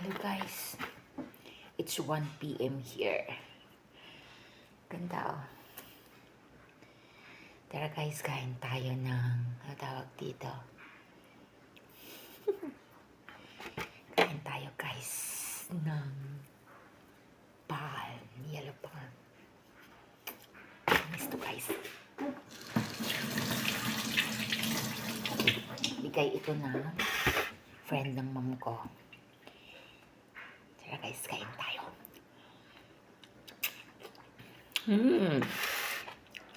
Hello guys, it's 1 p.m. here. Ganda oh. Tara guys, kain tayo ng, ano tawag dito? Kain tayo guys ng palm, yellow palm. Miss to guys. Bigay ito na friend ng mom ko. Tara guys, kain tayo.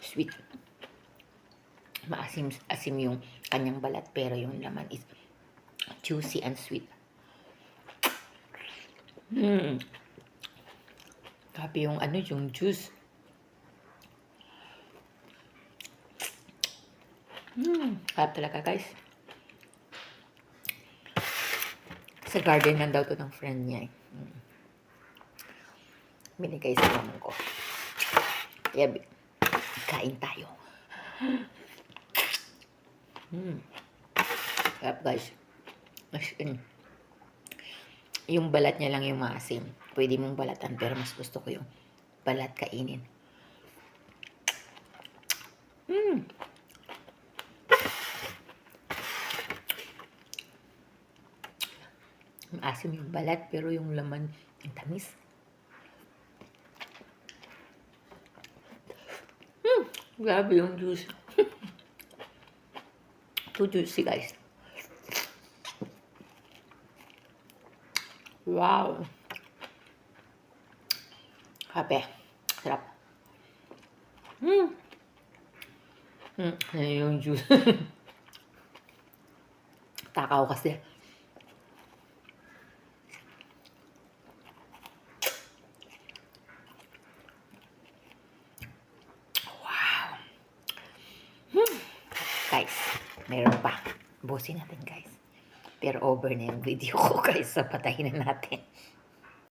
Sweet. Maasim-asim yung kanyang balat, pero yung laman is juicy and sweet. Grabe yung yung juice. Harap talaga guys. Sa garden lang daw to ng friend niya. Binigay sa mama ko. Kaya kain tayo. Harap guys. Yung balat niya lang yung maasim. Pwede mong balatan, pero mas gusto ko yung balat kainin. Maasim yung balat, pero yung laman ang tamis. Grabe yung juice. Too juicy guys. Wow. Grabe. Sarap. Ano yung juice? Takaw kasi. Guys, meron pa. Busin natin guys. Pero over na yung video ko guys. So patayin na natin.